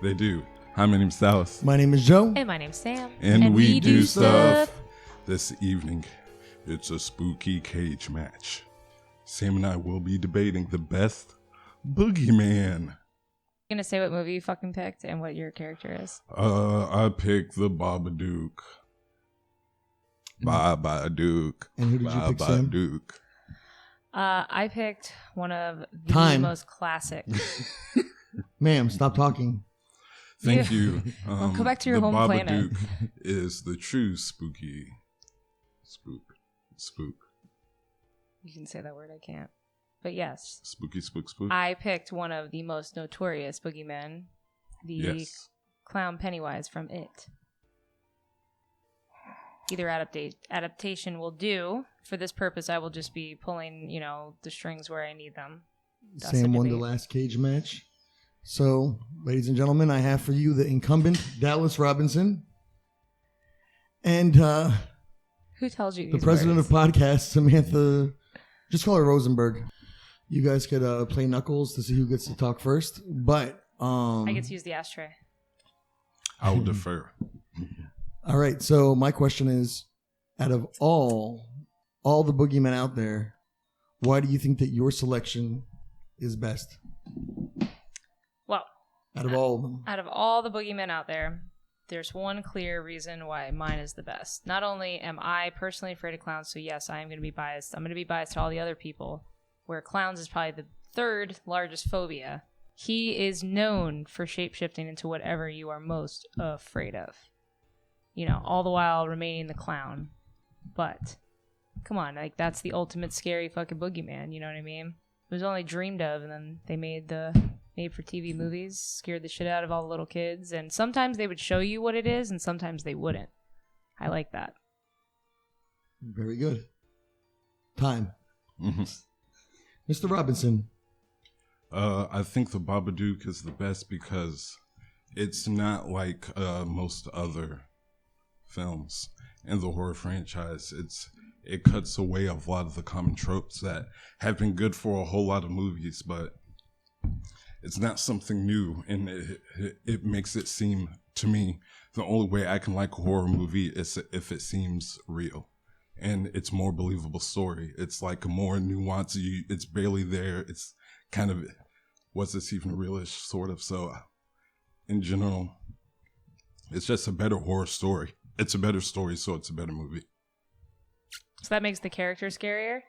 They do. Hi, my name's Dallas. My name is Joe. And my name's Sam. And we do stuff. This evening, it's a spooky cage match. Sam and I will be debating the best Boogeyman. You're gonna say what movie you fucking picked and what your character is? I picked the Babadook. Babadook. And who did you pick, Sam? Babadook. I picked one of the most classic. Ma'am, stop talking. Thank you. Well, go back to your the home Babadook planet. is the true spook. You can say that word, I can't. But yes. Spooky. I picked one of the most notorious boogeymen, the clown Pennywise from It. Either adaptation will do. For this purpose, I will just be pulling, the strings where I need them. That's Sam won the last cage match. So, ladies and gentlemen, I have for you the incumbent, Dallas Robinson. And who tells you the president of podcasts, Samantha, just call her Rosenberg. You guys could play Knuckles to see who gets to talk first. But I get to use the ashtray. I will defer. All right, so my question is, out of all the boogeymen out there, why do you think that your selection is best? Well, out of all of them. Out of all the boogeymen out there, there's one clear reason why mine is the best. Not only am I personally afraid of clowns, so yes, I am going to be biased. I'm going to be biased to all the other people, where clowns is probably the third largest phobia. He is known for shapeshifting into whatever you are most afraid of. All the while remaining the clown. But, come on, that's the ultimate scary fucking boogeyman, you know what I mean? It was only dreamed of, and then they made for TV movies, scared the shit out of all the little kids, and sometimes they would show you what it is, and sometimes they wouldn't. I like that. Very good. Time. Mm-hmm. Mr. Robinson. I think the Babadook is the best because it's not like most other films in the horror franchise. It cuts away a lot of the common tropes that have been good for a whole lot of movies, but it's not something new, and it makes it seem, to me, the only way I can like a horror movie is if it seems real, and it's more believable story. It's like a more nuanced, it's barely there, it's kind of, was this even realish, sort of, so in general, it's just a better horror story. It's a better story, so it's a better movie. So that makes the character scarier?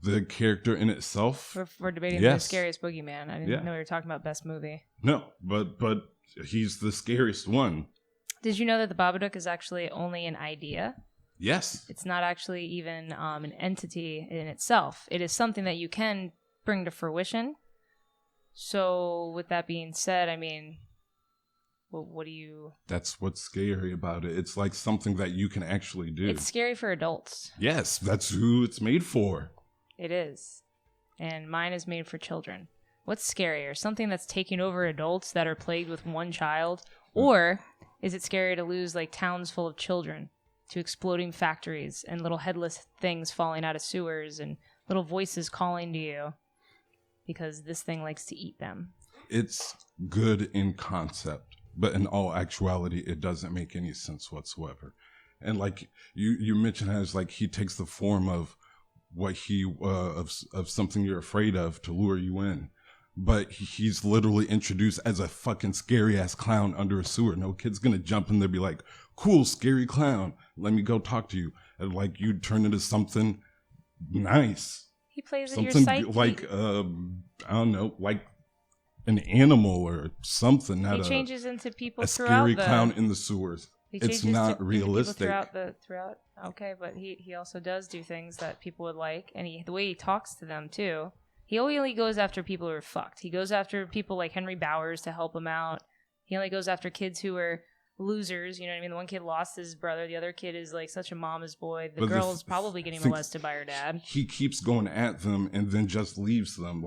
The character in itself? We're debating the scariest boogeyman. I didn't know we were talking about best movie. No, but he's the scariest one. Did you know that the Babadook is actually only an idea? Yes. It's not actually even an entity in itself. It is something that you can bring to fruition. So with that being said, I mean, what do you... That's what's scary about it. It's like something that you can actually do. It's scary for adults. Yes, that's who it's made for. It is. And mine is made for children. What's scarier? Something that's taking over adults that are plagued with one child? Or is it scary to lose towns full of children to exploding factories and little headless things falling out of sewers and little voices calling to you because this thing likes to eat them? It's good in concept, but in all actuality, it doesn't make any sense whatsoever. And you mentioned as he takes the form of what of something you're afraid of to lure you in. But he's literally introduced as a fucking scary ass clown under a sewer. No kid's gonna jump in there and be like, cool, scary clown, let me go talk to you. And you turn into something nice. He plays at something your psyche. I don't know, like an animal or something. He changes into people a throughout scary clown in the sewers. It's not realistic. Throughout. Okay, but he also does do things that people would like, and the way he talks to them too. He only goes after people who are fucked. He goes after people like Henry Bowers to help him out. He only goes after kids who are losers. You know what I mean? The one kid lost his brother. The other kid is such a mama's boy. The girl's probably getting molested by her dad. He keeps going at them and then just leaves them.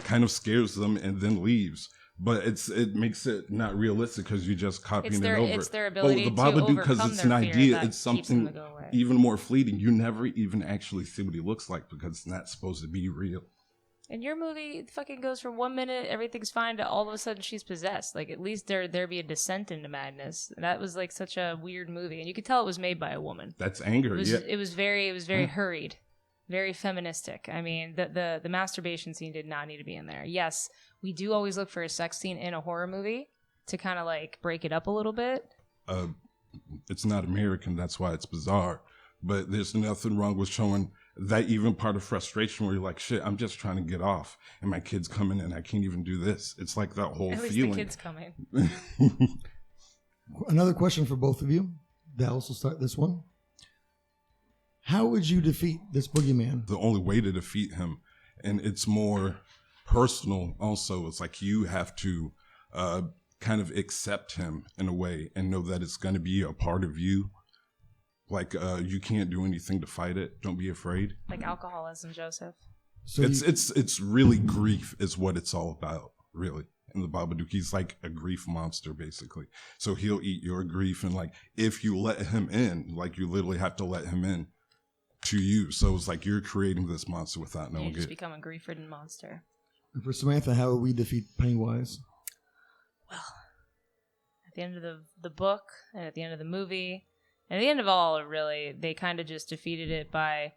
Kind of scares them and then leaves. But it makes it not realistic because you just copying it over. It's their ability the Babadook, because it's an idea. It's something even more fleeting. You never even actually see what he looks like because it's not supposed to be real. In your movie, it fucking goes from 1 minute, everything's fine, to all of a sudden she's possessed. Like, at least there be a descent into madness. That was like such a weird movie, and you could tell it was made by a woman. That's anger. It was very hurried, very feministic. I mean, the masturbation scene did not need to be in there. Yes, we do always look for a sex scene in a horror movie to kind of like break it up a little bit. It's not American, that's why it's bizarre. But there's nothing wrong with showing that even part of frustration where you're like, shit, I'm just trying to get off, and my kid's coming and I can't even do this. It's like that whole At least feeling. the kid's coming. Another question for both of you. Dallas will start this one. How would you defeat this boogeyman? The only way to defeat him, and it's more personal also, it's like you have to kind of accept him in a way and know that it's going to be a part of you. Like, you can't do anything to fight it. Don't be afraid. Like alcoholism, Joseph. So It's really grief is what it's all about, really. And the Babadook, he's like a grief monster, basically. So he'll eat your grief, and like, if you let him in, like, you literally have to let him in to you. So it's like you're creating this monster without knowing it. You just become a grief-ridden monster. And for Samantha, how would we defeat Pennywise? Well, at the end of the book, and at the end of the movie, and at the end of all, really, they kind of just defeated it by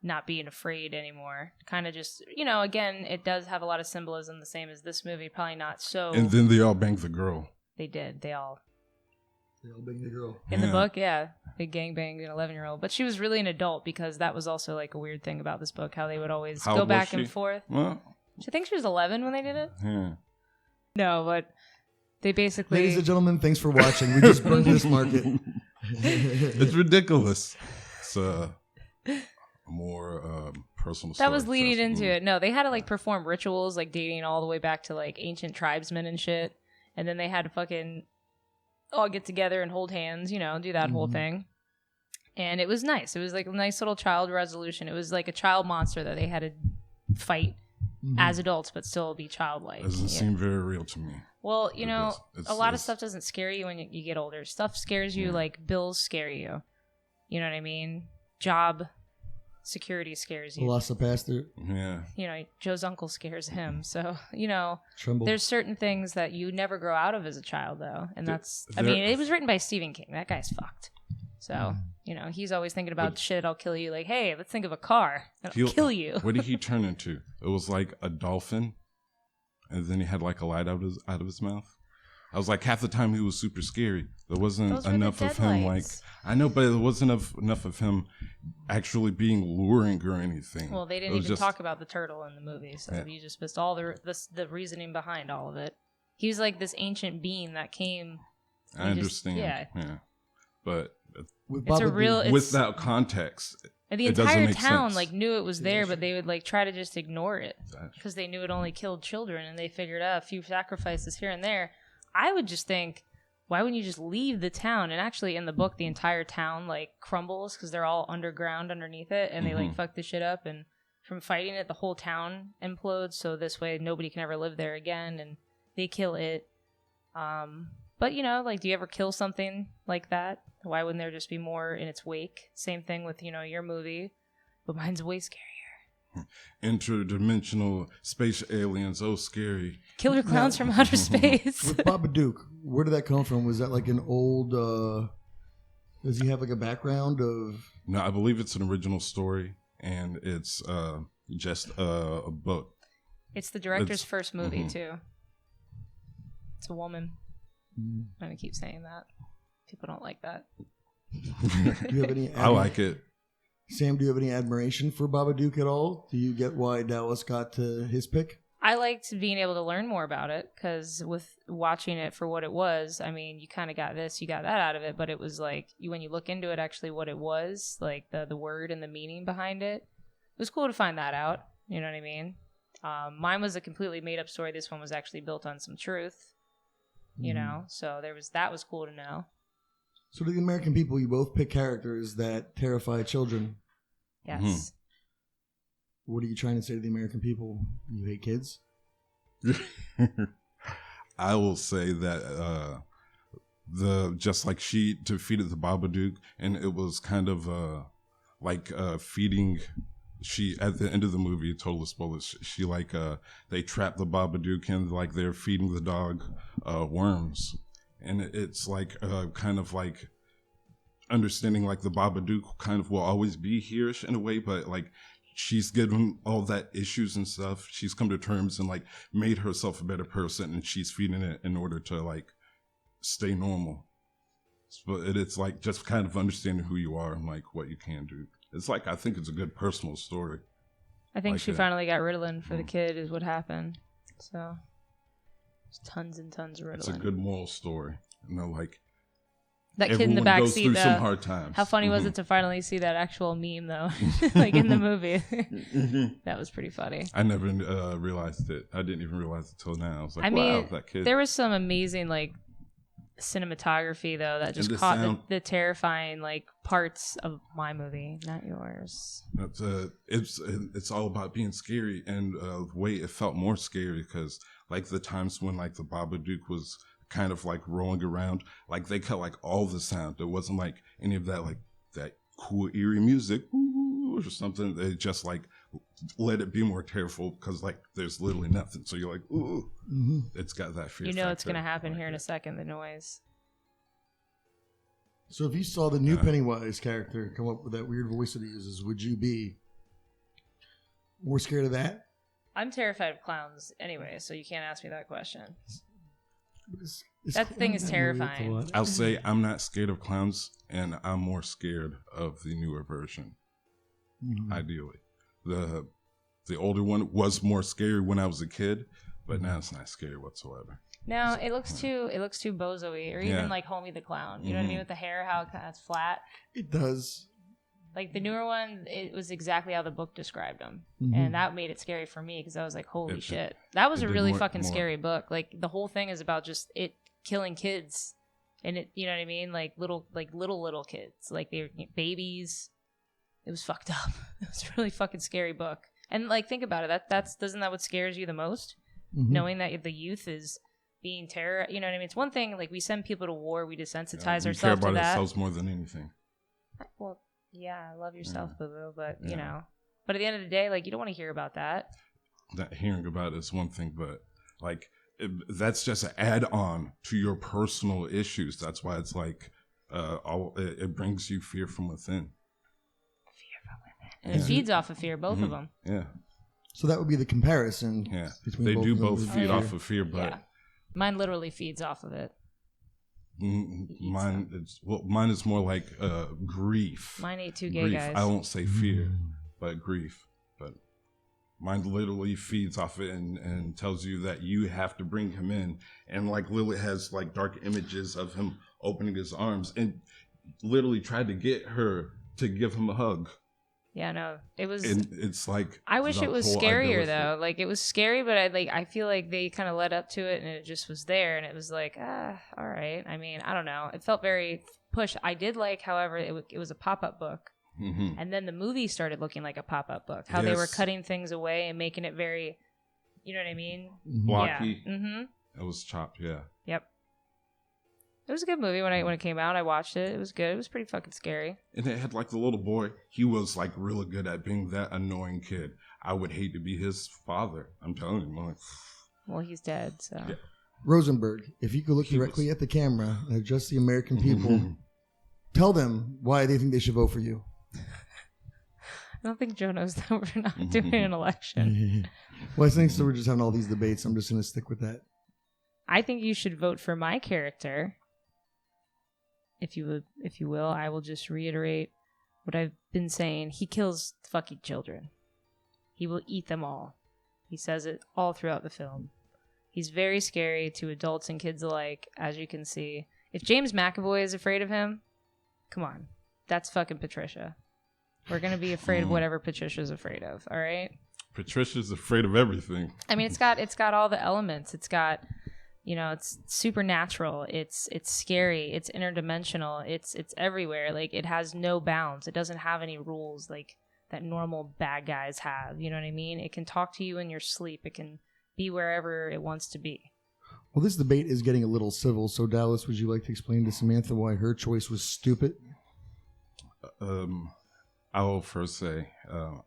not being afraid anymore. Kind of just, again, it does have a lot of symbolism, the same as this movie. Probably not so. And then they all banged the girl. They did. They all banged the girl. In the book, yeah. They gangbanged an 11-year-old. But she was really an adult, because that was also like a weird thing about this book, how they would always go back and forth. Well, I think she was 11 when they did it. yeah. No, but they basically... Ladies and gentlemen, thanks for watching. We just burned this market. It's ridiculous. It's more personal story. That was leading into it. No, they had to like perform rituals, like dating all the way back to like ancient tribesmen and shit. And then they had to fucking all get together and hold hands, do that whole thing. And it was nice. It was like a nice little child resolution. It was like a child monster that they had to fight as adults, but still be childlike. Doesn't seem very real to me. Well, a lot of stuff doesn't scare you when you get older. Stuff scares you like bills scare you. You know what I mean? Job security scares you. Lost a pastor. Yeah. Joe's uncle scares him. So, Tremble. there's certain things that you never grow out of as a child, though. And it was written by Stephen King. That guy's fucked. So, he's always thinking about shit, I'll kill you. Like, hey, let's think of a car. I'll kill you. What did he turn into? It was like a dolphin. And then he had like a light out of his mouth. I was like, half the time he was super scary. There wasn't enough of him lights. I know, but it wasn't enough of him actually being luring or anything. Well, they didn't even talk about the turtle in the movie, so you just missed all the reasoning behind all of it. He was like this ancient being that came. I understand. Yeah. But without context. And the entire town knew it was there, but they would try to just ignore it because they knew it only killed children, and they figured out a few sacrifices here and there. I would just think, why wouldn't you just leave the town? And actually, in the book, the entire town crumbles because they're all underground underneath it, and they fuck the shit up. And from fighting it, the whole town implodes. So this way, nobody can ever live there again, and they kill it. But do you ever kill something like that? Why wouldn't there just be more in its wake? Same thing with, your movie, but mine's way scarier. Interdimensional space aliens, oh scary. Killer clowns from outer space. With Babadook, where did that come from? Was that like an old, does he have like a background of? No, I believe it's an original story, and it's just a book. It's the director's first movie, too. It's a woman. I'm going to keep saying that. People don't like that. Do you have any? I like it. Sam, do you have any admiration for Babadook at all? Do you get why Dallas got to his pick? I liked being able to learn more about it because with watching it for what it was, I mean, you kind of got this, you got that out of it, but it was like when you look into it, actually what it was, like the word and the meaning behind it, it was cool to find that out. You know what I mean? Mine was a completely made up story. This one was actually built on some truth. So that was cool to know. So to the American people, you both pick characters that terrify children. Yes. What are you trying to say to the American people? You hate kids? I will say that just like she defeated the Babadook, and it was kind of feeding she at the end of the movie, total spoilers. She like they trap the Babadook and like they're feeding the dog worms, and it's like kind of like understanding like the Babadook kind of will always be here in a way, but like she's given all that issues and stuff. She's come to terms and like made herself a better person, and she's feeding it in order to like stay normal. But it's like just kind of understanding who you are and like what you can do. It's like, I think it's a good personal story. I think like she finally got Ritalin for the kid is what happened. So there's tons and tons of Ritalin. It's a good moral story. You know, like that kid in the back seat, through some hard times. How funny was it to finally see that actual meme though? Like in the movie. That was pretty funny. I never realized it. I didn't even realize it till now. I was like, wow, that kid. There was some amazing like cinematography though that just caught the terrifying like parts of my movie, not yours. It's all about being scary, and the way it felt more scary because like the times when like the Babadook was kind of like rolling around, like they cut like all the sound. There wasn't like any of that like that cool eerie music or something. They just like let it be more terrible because like there's literally nothing. So you're like, ooh, it's got that fear. You know it's gonna happen here in a second. The noise. So if you saw the new Pennywise character come up with that weird voice that he uses, would you be more scared of that? I'm terrified of clowns anyway, so you can't ask me that question. That thing is terrifying. I'll say I'm not scared of clowns, and I'm more scared of the newer version. Ideally, the older one was more scary when I was a kid, but now it's not scary whatsoever. No, it looks too bozo-y, or even like Homie the Clown. You know what I mean, with the hair, how it's flat. It does. Like the newer one, it was exactly how the book described him, and that made it scary for me because I was like, "Holy shit!" That was a really fucking scary book. Like the whole thing is about just it killing kids, and it, you know what I mean, like little kids, like they're babies. It was fucked up. It was a really fucking scary book. And like think about it, doesn't that what scares you the most? Knowing that the youth is being terror. You know what I mean? It's one thing like we send people to war, we desensitize ourselves to that. We care about ourselves more than anything. Well. Yeah, love yourself, boo-boo, but, you know. But at the end of the day, like, you don't want to hear about that. That hearing about it is one thing, but, like, that's just an add-on to your personal issues. That's why it's like, it brings you fear from within. Fear from within. And it feeds off of fear, both of them. Yeah. So that would be the comparison. Yeah. They do both feed off of fear, but... Yeah. Mine literally feeds off of it. Mine is more like grief. Mine ate two gay grief. guys. I won't say fear, but grief. But mine literally feeds off it and tells you that you have to bring him in. And like Lily has like dark images of him opening his arms and literally tried to get her to give him a hug. Yeah, no, it was. And it's like I wish it was scarier though. Like it was scary, but I feel like they kind of led up to it, and it just was there, and it was like, all right. I mean, I don't know. It felt very pushed. I did like, however, it was a pop-up book, and then the movie started looking like a pop-up book. How they were cutting things away and making it very, you know what I mean? Blocky. Yeah. It was chopped. Yeah. Yep. It was a good movie when it came out. I watched it. It was good. It was pretty fucking scary. And it had like the little boy. He was like really good at being that annoying kid. I would hate to be his father. I'm telling you, like, well, he's dead. So yeah. Rosenberg, if you could look directly at the camera and address the American people, tell them why they think they should vote for you. I don't think Joe knows that we're not doing an election. Well, I think so. We're just having all these debates. I'm just going to stick with that. I think you should vote for my character. If you will, I will just reiterate what I've been saying. He kills fucking children. He will eat them all. He says it all throughout the film. He's very scary to adults and kids alike, as you can see. If James McAvoy is afraid of him, come on. That's fucking Patricia. We're going to be afraid of whatever Patricia's afraid of, all right? Patricia's afraid of everything. I mean, it's got all the elements. It's got... You know, it's supernatural. It's scary. It's interdimensional. It's everywhere. Like it has no bounds. It doesn't have any rules like that normal bad guys have. You know what I mean? It can talk to you in your sleep. It can be wherever it wants to be. Well, this debate is getting a little civil. So, Dallas, would you like to explain to Samantha why her choice was stupid? I will first say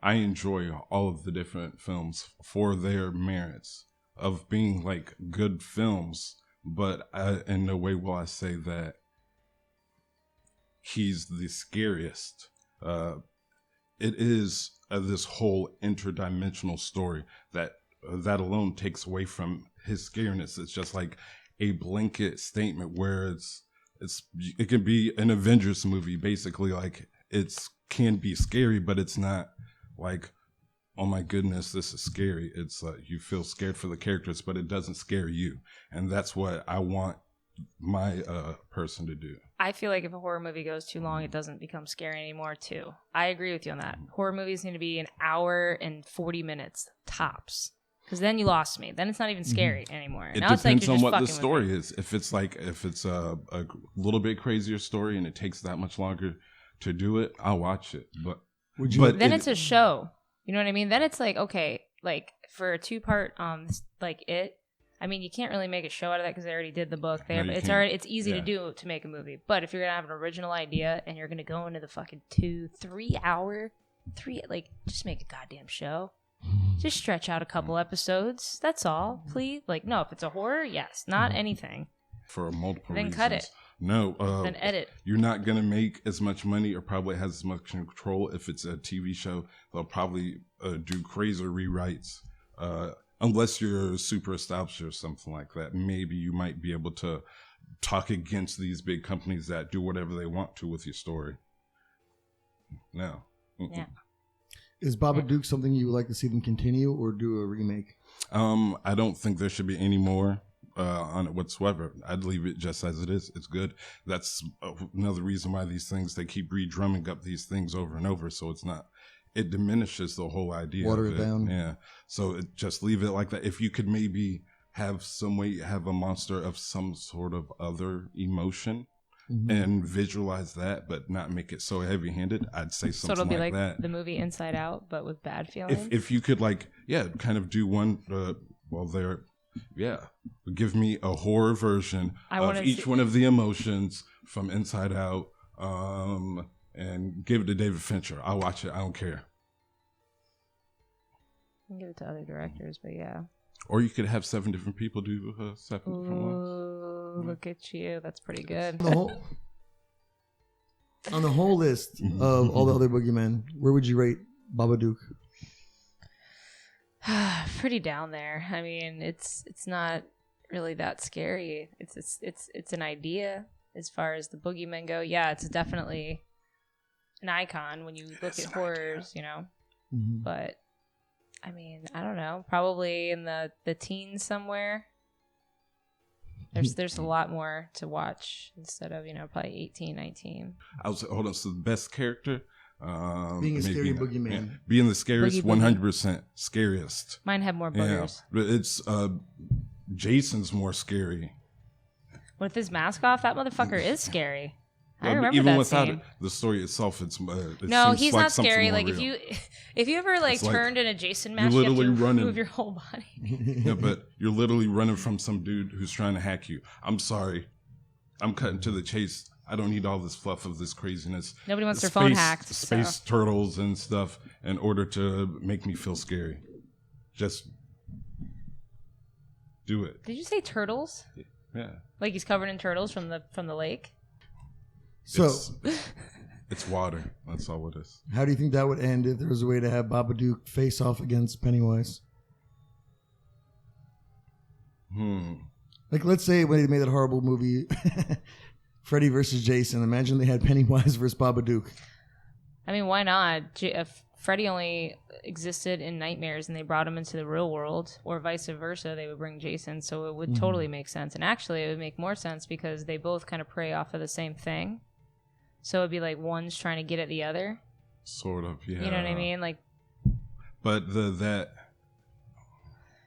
I enjoy all of the different films for their merits of being like good films, but in no way will I say that he's the scariest. It is this whole interdimensional story that alone takes away from his scariness. It's just like a blanket statement where it can be an Avengers movie, basically. Like it's can be scary, but it's not like, oh my goodness, this is scary. It's you feel scared for the characters, but it doesn't scare you, and that's what I want my person to do. I feel like if a horror movie goes too long, it doesn't become scary anymore too. I agree with you on that. Horror movies need to be an hour and 40 minutes tops. Because then you lost me. Then it's not even scary anymore. It now depends it's like on what the story is. If it's a little bit crazier story and it takes that much longer to do it, I'll watch it. But then it's a show. You know what I mean? Then it's like, okay, like for a 2-part, like It. I mean, you can't really make a show out of that because they already did the book there. But it's easy to do to make a movie. But if you're gonna have an original idea and you're gonna go into the fucking 2-3 hour, just make a goddamn show. Just stretch out a couple episodes. That's all, please. Like, no, if it's a horror, yes. Not anything. For multiple then reasons. Cut it. No. Then edit. You're not going to make as much money or probably has as much control if it's a TV show. They'll probably do crazier rewrites. Unless you're super established or something like that. Maybe you might be able to talk against these big companies that do whatever they want to with your story. No. Yeah. Is Babadook something you would like to see them continue or do a remake? I don't think there should be any more on it whatsoever. I'd leave it just as it is. It's good. That's another reason why these things, they keep re-drumming up these things over and over. So it diminishes the whole idea. Water it down. Yeah. So just leave it like that. If you could maybe have a monster of some sort of other emotion. Mm-hmm. And visualize that, but not make it so heavy-handed. I'd say something like that. So it'll be like the movie Inside Out, but with bad feelings? If you could, kind of do one, give me a horror version of each one of the emotions from Inside Out, and give it to David Fincher. I'll watch it. I don't care. You can give it to other directors, but yeah. Or you could have 7 different people do 7 different ones. Look at you. That's pretty good. On the whole list of all the other Boogeymen, where would you rate Babadook? Pretty down there. I mean, it's not really that scary. It's an idea as far as the Boogeymen go. Yeah, it's definitely an icon when you look at horrors, you know. Mm-hmm. But I mean, I don't know. Probably in the teens somewhere. There's a lot more to watch instead of, probably 18, 19. Hold on. So the best character? Being a scary boogeyman. Yeah, being the scariest, 100% scariest. Mine have more boogers. Yeah, but it's Jason's more scary. With his mask off, that motherfucker is scary. I remember even that without scene. the story itself, no, he's not scary. Like real. if you ever turned in a Jason mask, you have to move your whole body. Yeah, but you're literally running from some dude who's trying to hack you. I'm sorry, I'm cutting to the chase. I don't need all this fluff of this craziness. Nobody wants their phone hacked. Space turtles and stuff in order to make me feel scary. Just do it. Did you say turtles? Yeah. Like he's covered in turtles from the lake? So it's water. That's all it is. How do you think that would end if there was a way to have Babadook face off against Pennywise? Like, let's say when they made that horrible movie, Freddy versus Jason. Imagine they had Pennywise versus Babadook. I mean, why not? If Freddy only existed in nightmares and they brought him into the real world, or vice versa, they would bring Jason. So it would totally make sense. And actually, it would make more sense because they both kind of prey off of the same thing. So it'd be like one's trying to get at the other. Sort of, yeah. You know what I mean? But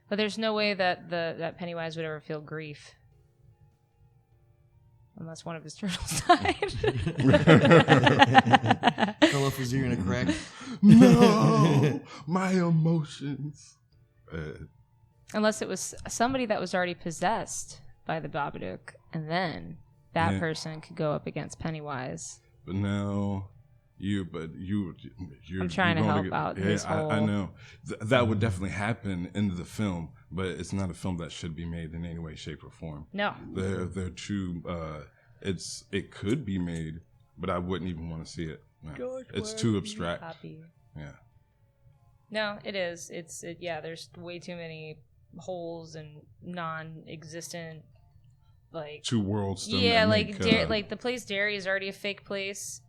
But there's no way that Pennywise would ever feel grief. Unless one of his turtles died. Fell off his ear in a crack. No! My emotions. Unless it was somebody that was already possessed by the Babadook. And then that person could go up against Pennywise. But now you're I'm trying to help get, out yeah, his whole... I know that would definitely happen in the film, but it's not a film that should be made in any way, shape, or form. No, they're too. It could be made, but I wouldn't even want to see it. No. George, it's too abstract. Happy. Yeah. No, it is. Yeah. There's way too many holes and non-existent, like, two worlds. Yeah, like the place Derry is already a fake place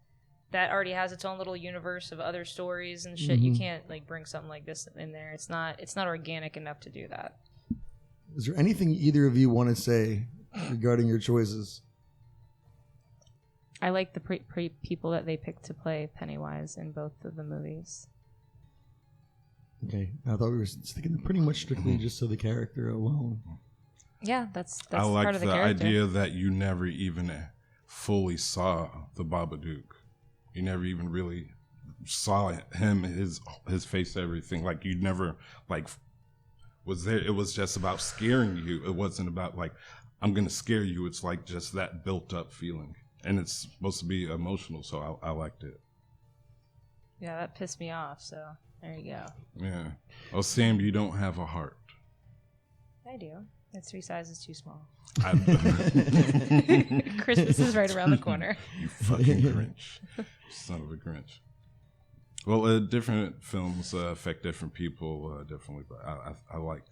that already has its own little universe of other stories and shit. You can't like bring something like this in there. It's not organic enough to do that. Is there anything either of you want to say regarding your choices? I like the people that they picked to play Pennywise in both of the movies. Okay, I thought we were sticking pretty much strictly just to the character alone. Yeah, that's I like part of the the character. idea that you never even fully saw the Babadook. You never even really saw him, his face, everything. Like you never was there. It was just about scaring you. It wasn't about like I'm gonna scare you. It's like just that built up feeling, and it's supposed to be emotional. So I liked it. Yeah, that pissed me off. So there you go. Yeah. Oh, Sam, you don't have a heart. I do. It's 3 sizes too small. I- Christmas is right around the corner. You fucking Grinch. Son of a Grinch. Well, different films affect different people differently, but I liked.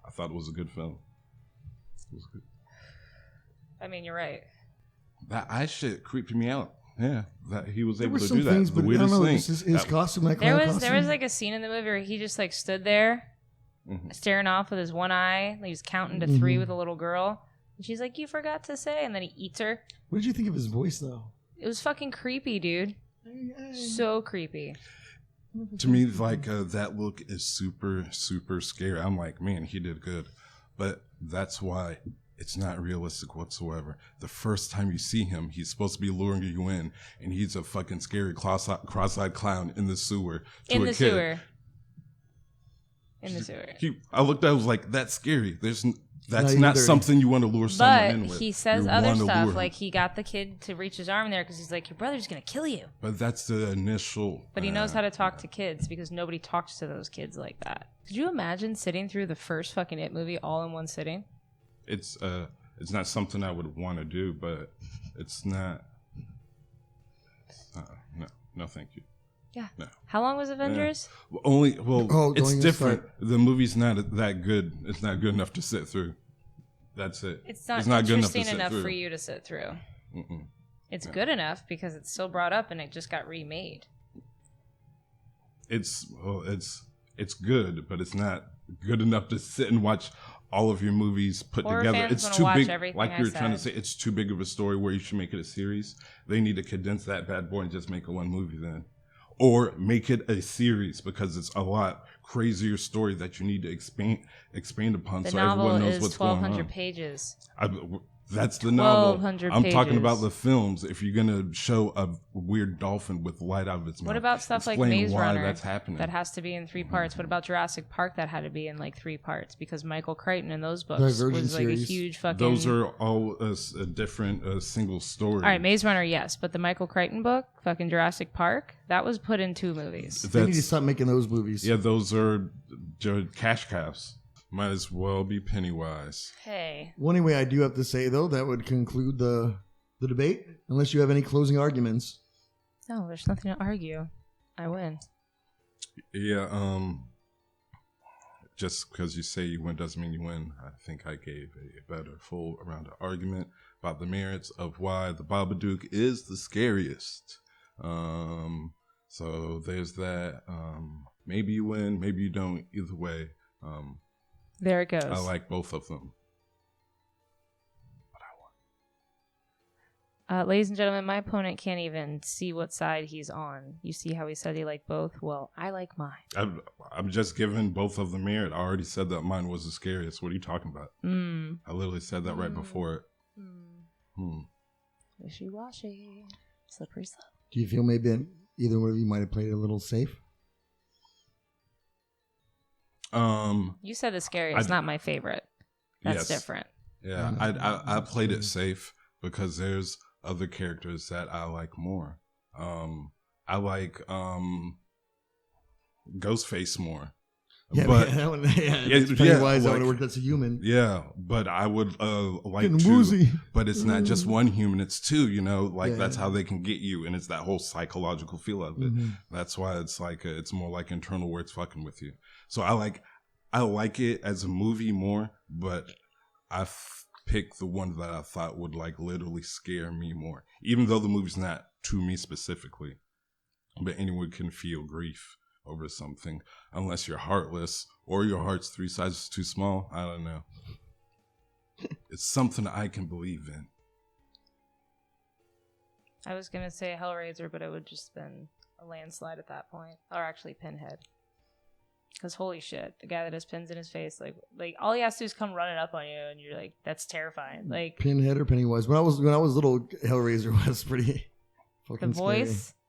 I thought it was a good film. It was good. I mean, you're right. That eye shit creeped me out. Yeah, that he was There able were to some do that. things, The but I weirdest don't know. thing. His costume, that There clown was costume. like a scene in the movie where he just like stood there, staring off with his one eye. He was counting to 3 with a little girl, and she's like, "You forgot to say," and then he eats her. What did you think of his voice, though? It was fucking creepy, dude. So creepy. To me, like that look is super, super scary. I'm like, man, he did good, but that's why it's not realistic whatsoever. The first time you see him, he's supposed to be luring you in, and he's a fucking scary cross-eyed clown in the sewer. To In a the kid. sewer. In the sewer. I looked at it, I was like, that's scary. That's Not not either. something you want to lure someone in But with. he says You other wanna lure stuff, him. like he got the kid to reach his arm there because he's like, your brother's going to kill you. But that's the initial. But he knows how to talk to kids because nobody talks to those kids like that. Could you imagine sitting through the first fucking It movie all in one sitting? It's not something I would want to do, but it's not. No, thank you. Yeah. No. How long was Avengers? It's don't even different. start. The movie's not that good. It's not good enough to sit through. That's it. It's not good enough to interesting sit enough through. for you to sit through. Mm-mm. It's good enough because it's still brought up and it just got remade. It's good, but it's not good enough to sit and watch all of your movies put Horror together. fans It's wanna too watch big. everything Like I you're trying to said. say, it's too big of a story where you should make it a series. They need to condense that bad boy and just make it one movie then. Or make it a series because it's a lot crazier story that you need to expand upon The so novel everyone knows is what's going 1,200 on. pages. That's the novel. 1,200 I'm talking about pages. the films. If you're gonna show a weird dolphin with light out of its mouth, What about stuff like explain Maze why Runner that's happening. that has to be in 3 parts? What about Jurassic Park that had to be in like 3 parts? Because Michael Crichton in those books was Divergent like a series. huge fucking... Those are all a different single story. All right, Maze Runner, yes. But the Michael Crichton book, fucking Jurassic Park, that was put in 2 movies. They need to stop making those movies. Yeah, those are cash cows. Might as well be Pennywise. Hey. One anyway, I do have to say though that would conclude the debate. Unless you have any closing arguments. No, there's nothing to argue. I win. Yeah, just because you say you win doesn't mean you win. I think I gave a better full round of argument about the merits of why the Babadook is the scariest. So there's that. Maybe you win, maybe you don't. Either way, There it goes. I like both of them. Ladies and gentlemen, my opponent can't even see what side he's on. You see how he said he liked both? Well, I like mine. I'm just giving both of them merit. I already said that mine was the scariest. What are you talking about? I literally said that right before it. Wishy-washy. Slippery slope. Do you feel maybe either one of you might have played it a little safe? You said the scariest, not my favorite. That's yes. different. Yeah, I played it safe because there's other characters that I like more. I like Ghostface more. Yeah, but that one, yeah, yeah, Pennywise, like, I would have worked as a human. Yeah, but I would like Getting to. woozy. But it's not just one human; it's two. You know, like Yeah. that's how they can get you, and it's that whole psychological feel of it. That's why it's like it's more like internal, where it's fucking with you. So I like it as a movie more, but I picked the one that I thought would like literally scare me more, even though the movie's not to me specifically. But anyone can feel grief over something, unless you're heartless or your heart's 3 sizes too small. I don't know. It's something I can believe in. I was gonna say Hellraiser, but it would just been a landslide at that point, or actually Pinhead. Because holy shit, the guy that has pins in his face, like all he has to do is come running up on you, and you're like, that's terrifying. Like Pinhead or Pennywise. When I was little, Hellraiser was pretty fucking the voice. Scary.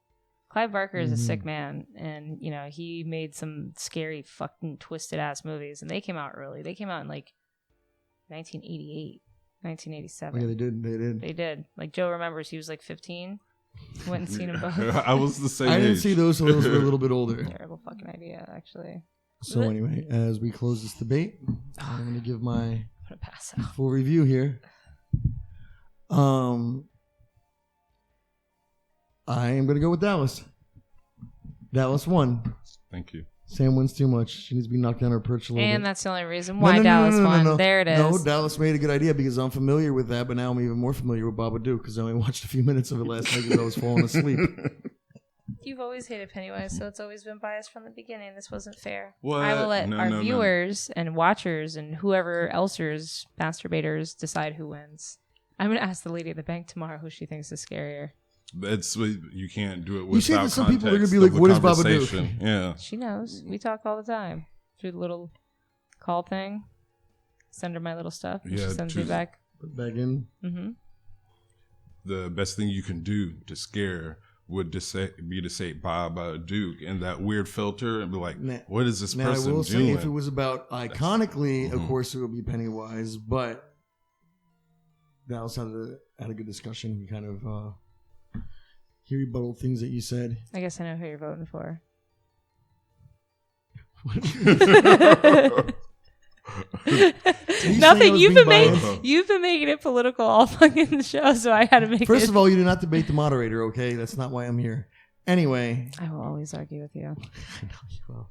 Clive Barker is a sick man, and you know he made some scary, fucking twisted ass movies, and they came out early. They came out in like 1988, 1987. Yeah, they did. Like Joe remembers, he was like 15. Went and seen them both. I was the same. I didn't age. see those, so those were a little bit older. Terrible fucking idea, actually. So anyway, as we close this debate, I'm going to give my I'm gonna pass out. full review here. I am going to go with Dallas. Dallas won. Thank you. Sam wins too much. She needs to be knocked down her perch a little bit. And that's the only reason why Dallas won. There it is. No, Dallas made a good idea because I'm familiar with that, but now I'm even more familiar with Babadook because I only watched a few minutes of it last night because I was falling asleep. You've always hated Pennywise, so it's always been biased from the beginning. This wasn't fair. What? I will let our No. viewers and watchers and whoever else's masturbators decide who wins. I'm going to ask the lady at the bank tomorrow who she thinks is scarier. You can't do it You see without that some people are context gonna be like, of the "What is Babadook?" conversation. Yeah. She knows. We talk all the time through the little call thing. Send her my little stuff. And Yeah, she sends me back. Put back in. Mm-hmm. The best thing you can do to scare would be to say Babadook and that weird filter and be like, what is this Now person I will doing? say, if it was about iconically, of course it would be Pennywise, but Dallas had a good discussion. We kind of he rebutted things that you said. I guess I know who you're voting for. Nothing. You've been making it political all fucking show, so I had to make it. First of all, you do not debate the moderator, okay? That's not why I'm here. Anyway. I will always argue with you. I know you will.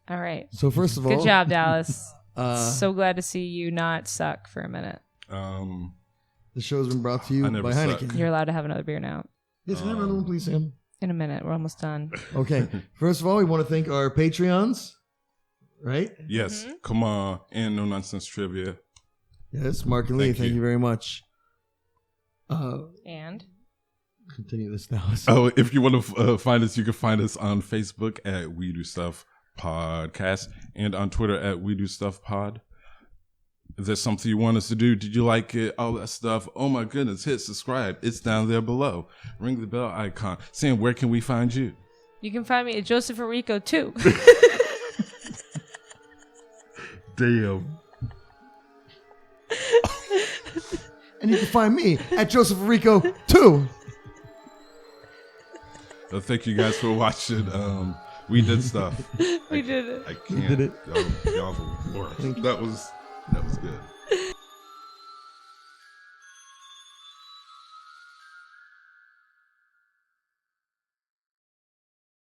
All right. So first of all. Good job, Dallas. So glad to see you not suck for a minute. The show's been brought to you by Heineken. You're allowed to have another beer now. Yes, can I have another one, please, Sam? In a minute. We're almost done. Okay. First of all, we want to thank our Patreons, right? Yes. Mm-hmm. Come on. And No Nonsense Trivia. Yes, Mark and Lee, thank you very much. And? Continue this now. Oh, if you want to find us, you can find us on Facebook at We Do Stuff Podcast and on Twitter at We Do Stuff Pod. Is there something you want us to do? Did you like it? All that stuff. Oh my goodness. Hit subscribe. It's down there below. Ring the bell icon. Sam, where can we find you? You can find me at Joseph Arico too. Damn. And you can find me at Joseph Rico too. Well, thank you guys for watching. We did stuff. We did it. I can't. We did it. Y'all the worst. That was good.